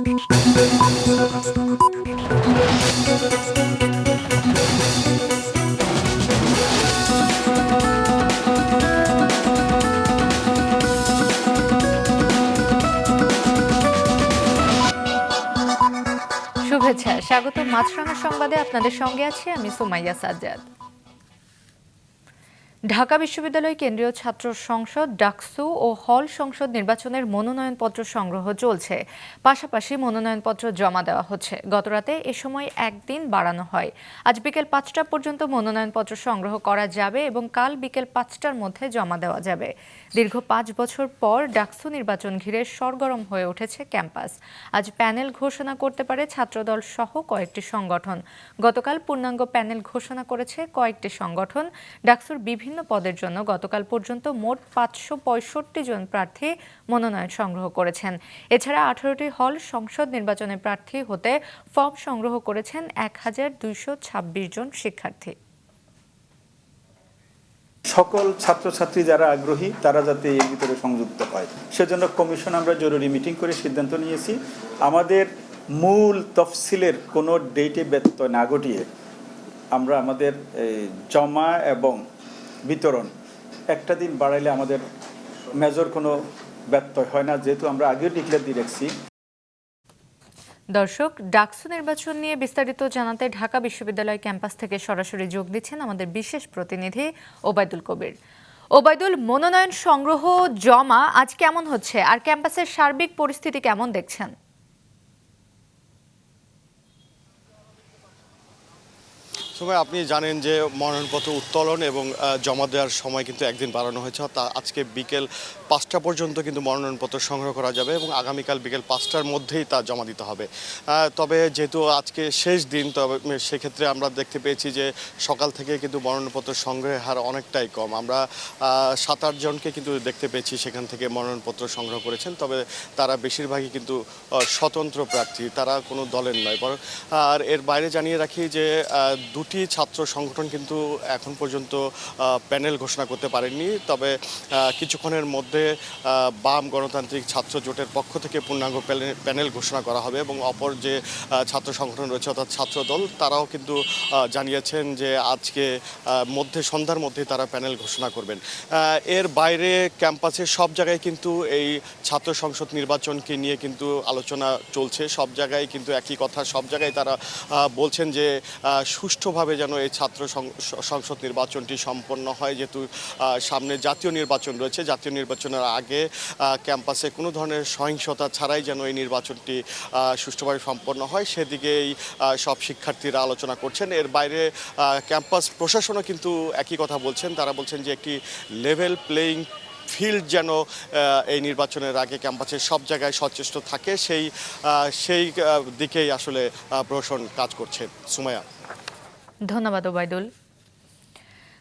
শুভেচ্ছা, স্বাগত মাছরাঙা সংবাদে। আপনাদের সঙ্গে আছি আমি সুমাইয়া সাজ্জাদ। ঢাকা বিশ্ববিদ্যালয় কেন্দ্রীয় ছাত্র সংসদ ডাকসু ও হল সংসদ নির্বাচনের মনোনয়নপত্র সংগ্রহ চলছে। পাশাপাশি মনোনয়নপত্র জমা দেওয়া হচ্ছে। গতরাতে এ সময় একদিন বাড়ানো হয়। আজ বিকেল ৫টা পর্যন্ত মনোনয়নপত্র সংগ্রহ করা যাবে এবং কাল বিকেল ৫টার মধ্যে জমা দেওয়া যাবে। দীর্ঘ ৫ বছর পর ডাকসু নির্বাচন ঘিরে সরগরম হয়ে উঠেছে ক্যাম্পাস। আজ প্যানেল ঘোষণা করতে পারে ছাত্রদল সহ কয়েকটি সংগঠন। গতকাল পূর্ণাঙ্গ প্যানেল ঘোষণা করেছে কয়েকটি সংগঠন। ডাকসুর বিভিন্ন পদের জন্য গতকাল পর্যন্ত মোট ৫৬৫ জন প্রার্থী মনোনয়ন সংগ্রহ করেছেন। এছাড়া ১৮টি হল সংসদ নির্বাচনে প্রার্থী হতে ফর্ম সংগ্রহ করেছেন ১,২২৬ জন শিক্ষার্থী। সকল ছাত্রছাত্রী যারা আগ্রহী তারা যাতে এর ভিতরে সংযুক্ত হয়, সেজন্য কমিশন আমরা জরুরি মিটিং করে সিদ্ধান্ত নিয়েছি আমাদের মূল তফসিলের কোনো ডেটে ব্যত্যয় না ঘটিয়ে আমরা আমাদের জমা এবং বিতরণ একটা দিন বাড়াইলে আমাদের মেজর কোনো ব্যত্যয় হয় না, যেহেতু আমরা আগেও ডিক্লেয়ার দিয়ে রাখছি। দর্শক, ডাকসু নির্বাচন নিয়ে বিস্তারিত জানাতে ঢাকা বিশ্ববিদ্যালয় ক্যাম্পাস থেকে সরাসরি যোগ দিচ্ছেন আমাদের বিশেষ প্রতিনিধি ওবায়দুল কবির। ওবায়দুল, মনোনয়ন সংগ্রহ জমা আজ কেমন হচ্ছে আর ক্যাম্পাসের সার্বিক পরিস্থিতি কেমন দেখছেন? সময় আপনি জানেন যে মনোনয়নপত্র উত্তোলন এবং জমা দেওয়ার সময় কিন্তু একদিন বাড়ানো হয়েছে। তা আজকে বিকেল ৫টা পর্যন্ত কিন্তু মনোনয়নপত্র সংগ্রহ করা যাবে এবং আগামীকাল বিকেল ৫টার মধ্যেই তা জমা দিতে হবে। তবে যেহেতু আজকে শেষ দিন, তবে সেক্ষেত্রে আমরা দেখতে পেয়েছি যে সকাল থেকে কিন্তু মনোনয়নপত্র সংগ্রহের হার অনেকটাই কম। আমরা ৭-৮ জনকে কিন্তু দেখতে পেয়েছি সেখান থেকে মনোনয়নপত্র সংগ্রহ করেছেন, তবে তারা বেশিরভাগই কিন্তু স্বতন্ত্র প্রার্থী, তারা কোনো দলের নয়। আর এর বাইরে জানিয়ে রাখি যে দুটি ছাত্র সংগঠন কিন্তু এখন পর্যন্ত প্যানেল ঘোষণা করতে পারেননি, তবে কিছুক্ষণের মধ্যে বাম গণতান্ত্রিক ছাত্র জোটের পক্ষ থেকে পূর্ণাঙ্গ প্যানেল ঘোষণা করা হবে এবং অপর যে ছাত্র সংগঠন রয়েছে অর্থাৎ ছাত্রদল, তারাও কিন্তু জানিয়েছেন যে আজকে সন্ধ্যার মধ্যে তারা প্যানেল ঘোষণা করবেন। এর বাইরে ক্যাম্পাসের সব জায়গায় কিন্তু এই ছাত্র সংসদ নির্বাচনকে নিয়ে কিন্তু আলোচনা চলছে। সব জায়গায় কিন্তু একই কথা, সব জায়গায় তারা বলছেন যে সুষ্ঠুভাবে যেন এই ছাত্র সংসদ নির্বাচনটি সম্পন্ন হয়, যেহেতু সামনে জাতীয় নির্বাচন রয়েছে। জাতীয় নির্বাচনের আগে ক্যাম্পাসে কোনো ধরনের সহিংসতা ছাড়াই যেন এই নির্বাচনটি সুষ্ঠুভাবে সম্পন্ন হয়, সেদিকেই সব শিক্ষার্থীরা আলোচনা করছেন। এর বাইরে ক্যাম্পাস প্রশাসনও কিন্তু একই কথা বলছেন। তারা বলছেন যে একটি লেভেল প্লেয়িং ফিল্ড যেন এই নির্বাচনের আগে ক্যাম্পাসের সব জায়গায় সচেষ্ট থাকে, সেই দিকেই আসলে প্রশাসন কাজ করছে। সুমাইয়া। ধন্যবাদ ওবায়দুল।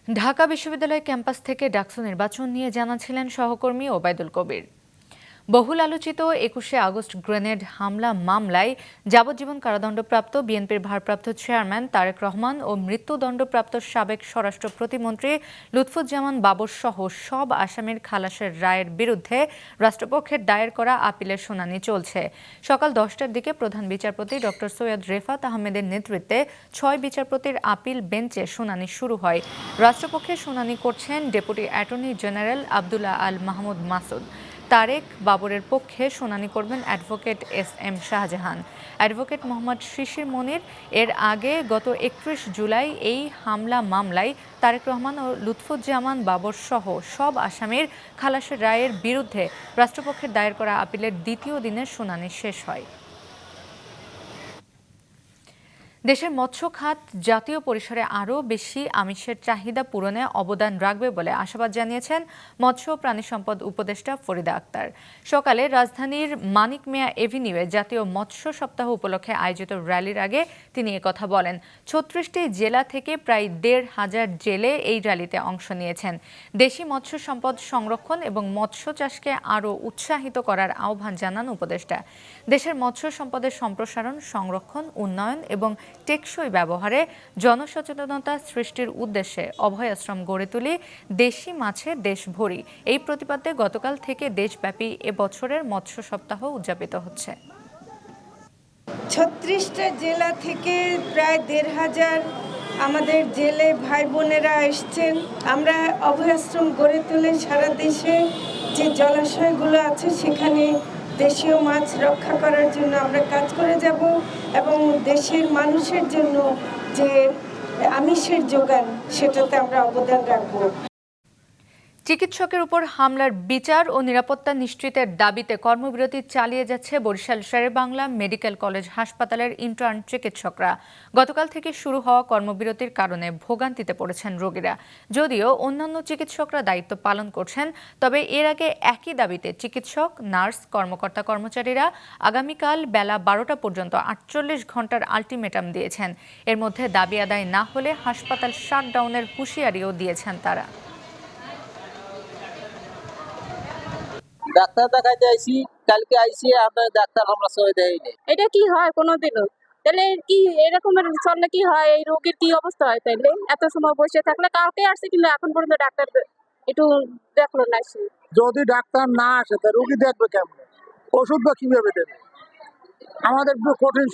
ঢাকা বিশ্ববিদ্যালয় ক্যাম্পাস থেকে ডাকসু নির্বাচন নিয়ে জানাচ্ছিলেন সহকর্মী ওবায়দুল কবির। বহুল আলোচিত ২১শে আগস্ট গ্রেনেড হামলা মামলায় যাবজ্জীবন কারাদণ্ডপ্রাপ্ত বিএনপির ভারপ্রাপ্ত চেয়ারম্যান তারেক রহমান ও মৃত্যুদণ্ডপ্রাপ্ত সাবেক স্বরাষ্ট্র প্রতিমন্ত্রী লুৎফুজ্জামান বাবর সহ সব আসামির খালাসের রায়ের বিরুদ্ধে রাষ্ট্রপক্ষের দায়ের করা আপিলের শুনানি চলছে। সকাল 10টার দিকে প্রধান বিচারপতি ডক্টর সৈয়দ রেফাত আহমেদের নেতৃত্বে ৬ বিচারপতির আপিল বেঞ্চে শুনানি শুরু হয়। রাষ্ট্রপক্ষে শুনানি করছেন deputy attorney general Abdullah Al Mahmud Masud. Tarek বাবরের পক্ষে শুনানি করবেন advocate SM Shahjahan. Advocate Mohammad Shishir Monir এর আগে গত ৩১ জুলাই এই হামলা মামলায় তারেক রহমান ও লুৎফুজ্জামান বাবর সহ সব আসামির খালাসের রায়ের বিরুদ্ধে রাষ্ট্রপক্ষের দায়ের করা আপিলের দ্বিতীয় দিনের শুনানি শেষ হয়। দেশের মৎস্য খাত জাতীয় পরিসরে আরও বেশি আমিষের চাহিদা পূরণে অবদান রাখবে বলে আশাবাদ জানিয়েছেন মৎস্য ও প্রাণী সম্পদ উপদেষ্টা ফরিদা আক্তার। সকালে রাজধানীর মানিক মিয়া এভিনিউয়ে জাতীয় মৎস্য সপ্তাহ উপলক্ষে আয়োজিত র্যালির আগে তিনি একথা বলেন। ৩৬টি জেলা থেকে প্রায় ১৫০০ জেলে এই র্যালিতে অংশ নিয়েছেন। দেশি মৎস্য সম্পদ সংরক্ষণ এবং মৎস্য চাষকে আরও উৎসাহিত করার আহ্বান জানান উপদেষ্টা। দেশের মৎস্য সম্পদের সম্প্রসারণ, সংরক্ষণ, উন্নয়ন এবং টেকসই ব্যবহারে জনসচেতনতা সৃষ্টির উদ্দেশ্যে অভয়াশ্রম গড়ে তুলি, দেশি মাছে দেশ ভরি, এই প্রতিপাদ্যে গতকাল থেকে দেশব্যাপী এবছরের মৎস্য সপ্তাহ উদযাপিত হচ্ছে। 36টা জেলা থেকে প্রায় 1,500 আমাদের জেলে ভাই বোনেরা এসছেন। আমরা অভয়াশ্রম গড়ে তুলে সারা দেশে যে জলাশয়গুলো আছে সেখানে দেশীয় মাছ রক্ষা করার জন্য আমরা কাজ করে যাব এবং দেশের মানুষের জন্য যে আমিষের যোগান সেটাতে আমরা অবদান রাখবো। চিকিৎসকের উপর হামলার বিচার ও নিরাপত্তা নিশ্চিতের দাবিতে কর্মবিরতি চালিয়ে যাচ্ছে বরিশাল শেরেবাংলা মেডিকেল কলেজ হাসপাতালের ইন্টার্ন চিকিৎসকরা। গতকাল থেকে শুরু হওয়া কর্মবিরতির কারণে ভোগান্তিতে পড়েছেন রোগীরা। যদিও অন্যান্য চিকিৎসকরা দায়িত্ব পালন করছেন, তবে এর আগে একই দাবিতে চিকিৎসক, নার্স, কর্মকর্তা কর্মচারীরা আগামীকাল বেলা 12টা পর্যন্ত 48 ঘন্টার আলটিমেটাম দিয়েছেন। এর মধ্যে দাবি আদায় না হলে হাসপাতাল শাটডাউনের হুঁশিয়ারিও দিয়েছেন তারা। ডাক্তার দেখাইতে আইছি, কালকে আইছি, আপনার ডাক্তার আমরা সবাই দেয়নি। এটা কি হয় কোনোদিনও? তাহলে কি এরকমের চললে কি হয়? এই রোগীর কি অবস্থা হয়? তাইলে এত সময় বসে থাকলে, কালকে আসছে কিন্তু এখন পর্যন্ত ডাক্তার একটু দেখলো না। যদি ডাক্তার না আসে তা রোগী দেখবে কেমন? ওষুধ বা কিভাবে দেবে? আমাদের কঠিন।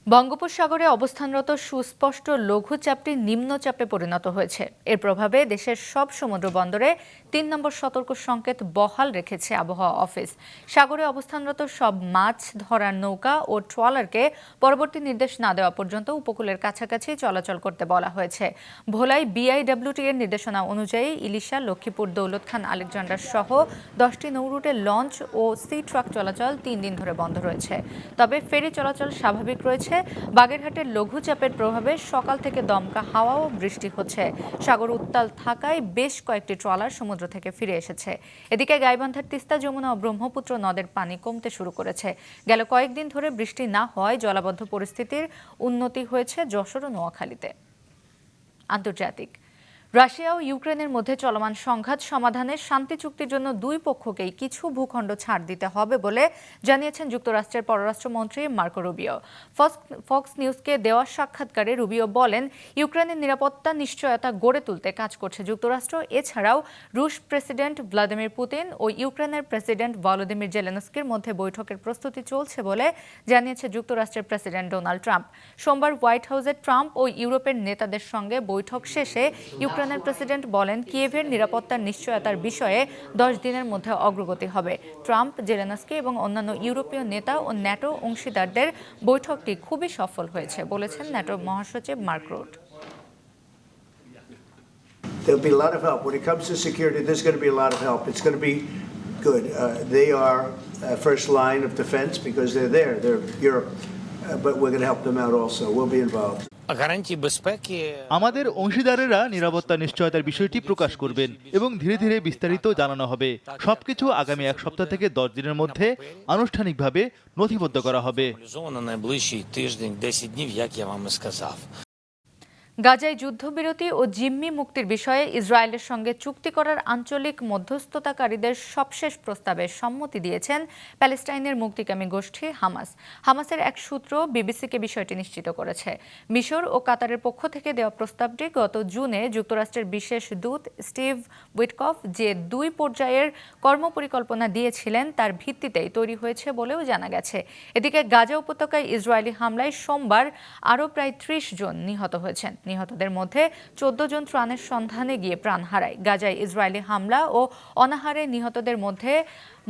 বঙ্গোপসাগরে অবস্থানরত সুস্পষ্ট লঘুচাপটি নিম্নচাপে পরিণত হয়েছে। এর প্রভাবে দেশের সব সমুদ্র বন্দরে 3 নম্বর সতর্ক সংকেত বহাল রেখেছে আবহাওয়া অফিস। সাগরে অবস্থানরত সব মাছ ধরার নৌকা ও ট্রলারকে পরবর্তী নির্দেশ না দেওয়া পর্যন্ত উপকূলের কাছাকাছি চলাচল করতে বলা হয়েছে। ভোলায় বিআইডব্লিউটি এর নির্দেশনা অনুযায়ী ইলিশা, লক্ষ্মীপুর, দৌলত খান, আলেকজান্ডার সহ 10টি নৌরুটে লঞ্চ ও সি ট্রাক চলাচল 3 দিন ধরে বন্ধ রয়েছে। তবে ফেরি চলাচল স্বাভাবিক রয়েছে। বাগেরহাটের লঘুচাপের প্রভাবে সকাল থেকে দমকা হাওয়া ও বৃষ্টি হচ্ছে। সাগর উত্তাল থাকায় বেশ কয়েকটি ট্রলার সমুদ্র থেকে ফিরে এসেছে। এদিকে গাইবান্ধার তিস্তা, যমুনা ও ব্রহ্মপুত্র নদের পানি কমতে শুরু করেছে। গেল কয়েকদিন ধরে বৃষ্টি না হওয়ায় জলাবদ্ধ পরিস্থিতির উন্নতি হয়েছে যশোর ও নোয়াখালীতে। আন্তর্জাতিক। রাশিয়া ও ইউক্রেনের মধ্যে চলমান সংঘাত সমাধানে শান্তি চুক্তির জন্য দুই পক্ষকেই কিছু ভূখণ্ড ছাড় দিতে হবে বলে জানিয়েছেন যুক্তরাষ্ট্রের পররাষ্ট্রমন্ত্রী মার্কো রুবিও। ফক্স নিউজকে দেওয়া সাক্ষাৎকারে রুবিও বলেন, ইউক্রেনের নিরাপত্তা নিশ্চয়তা গড়ে তুলতে কাজ করছে যুক্তরাষ্ট্র। এছাড়াও রুশ প্রেসিডেন্ট ভ্লাদিমির পুতিন ও ইউক্রেনের প্রেসিডেন্ট ভলোদিমির জেলেনস্কির মধ্যে বৈঠকের প্রস্তুতি চলছে বলে জানিয়েছে যুক্তরাষ্ট্রের প্রেসিডেন্ট ডোনাল্ড ট্রাম্প। সোমবার হোয়াইট হাউসে ট্রাম্প ও ইউরোপের নেতাদের সঙ্গে বৈঠক শেষে ইউক্রেনের প্রেসিডেন্ট বলেন, কিয়েভের নিরাপত্তার নিশ্চয়তার বিষয়ে 10 দিনের মধ্যে অগ্রগতি হবে। ট্রাম্প, জেলেনস্কি এবং অন্যান্য ইউরোপীয় নেতা ও ন্যাটো অংশীদারদের বৈঠকটি খুবই সফল হয়েছে বলেছেন ন্যাটো মহাসচিব mark root. There'll be a lot of help. When it comes to security, there's going to be a lot of help. It's going to be good. They are first line of defense because they're there. They're Europe. But we're going to help them out also. We'll be involved. আমাদের অংশীদারেরা নিরাপত্তা নিশ্চয়তার বিষয়টি প্রকাশ করবেন এবং ধীরে ধীরে বিস্তারিত জানানো হবে। সবকিছু আগামী 1 সপ্তাহ থেকে 10 দিনের মধ্যে আনুষ্ঠানিকভাবে নথিবদ্ধ করা হবে। গাজায় যুদ্ধবিরতি ও জিম্মি মুক্তির বিষয়ে ইসরায়েলের সঙ্গে চুক্তি করার আঞ্চলিক মধ্যস্থতাকারীদের সবশেষ প্রস্তাবে সম্মতি দিয়েছেন প্যালেস্টাইনের মুক্তিকামী গোষ্ঠী হামাস। হামাসের এক সূত্র বিবিসিকে বিষয়টি নিশ্চিত করেছে। মিশর ও কাতারের পক্ষ থেকে দেওয়া প্রস্তাবটি গত জুনে যুক্তরাষ্ট্রের বিশেষ দূত স্টিভ উইটকফ যে 2 পর্যায়ের কর্মপরিকল্পনা দিয়েছিলেন তার ভিত্তিতেই তৈরি হয়েছে বলেও জানা গেছে। এদিকে গাজা উপত্যকায় ইসরায়েলি হামলায় সোমবার আরও প্রায় 30 জন নিহত হয়েছেন। নিহতদের মধ্যে 14 জন ত্রাণের সন্ধানে গিয়ে প্রাণ হারায়। গাজায় ইসরায়েলি হামলা ও অনাহারে নিহতদের মধ্যে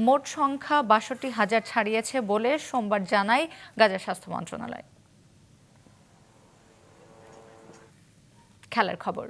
মোট সংখ্যা 62,000 ছাড়িয়েছে বলে সোমবার জানায় গাজা স্বাস্থ্য মন্ত্রণালয়। খেলার খবর।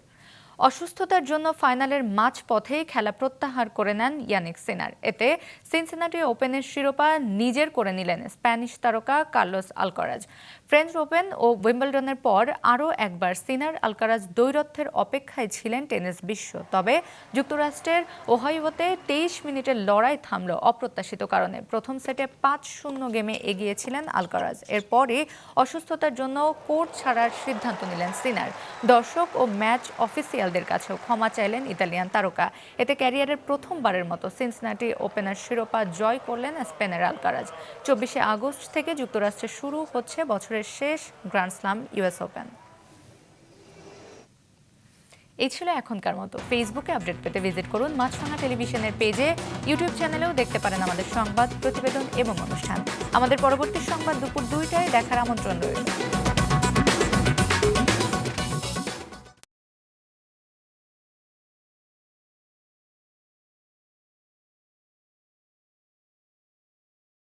অসুস্থতার জন্য ফাইনালের মাঝপথেই খেলা প্রত্যাহার করে নেন ইয়ানিক সিনার। এতে সিনসিনাটি ওপেনের শিরোপা নিজের করে নিলেন স্প্যানিশ তারকা কার্লোস আলকারাজ। ফ্রেঞ্চ ওপেন ও উইম্বলডনের পর আরও একবার সিনার আলকারাজ দ্বৈরথের অপেক্ষায় ছিলেন টেনিস বিশ্ব। তবে যুক্তরাষ্ট্রের ওহাইওতে 23 মিনিটের লড়াই থামল অপ্রত্যাশিত কারণে। প্রথম সেটে 5-0 গেমে এগিয়েছিলেন আলকারাজ। এরপরই অসুস্থতার জন্য কোর্ট ছাড়ার সিদ্ধান্ত নিলেন সিনার। দর্শক ও ম্যাচ অফিসিয়ালদের কাছেও ক্ষমা চাইলেন ইতালিয়ান তারকা। এতে ক্যারিয়ারের প্রথমবারের মতো সিনসিনাটি ওপেনের শিরোপা জয় করলেন স্পেনের আলকারাজ। 24শে আগস্ট থেকে যুক্তরাষ্ট্রে শুরু হচ্ছে বছরের শেষ গ্র্যান্ড স্লাম ইউএস ওপেন। এই ছিল এখনকার মতো। ফেসবুকে আপডেট পেতে ভিজিট করুন মাছরাঙা টেলিভিশনের পেজে, ইউটিউব চ্যানেলেও দেখতে পারেন আমাদের সংবাদ, প্রতিবেদন এবং অনুষ্ঠান। আমাদের পরবর্তী সংবাদ দুপুর 2টায় দেখার আমন্ত্রণ রইল।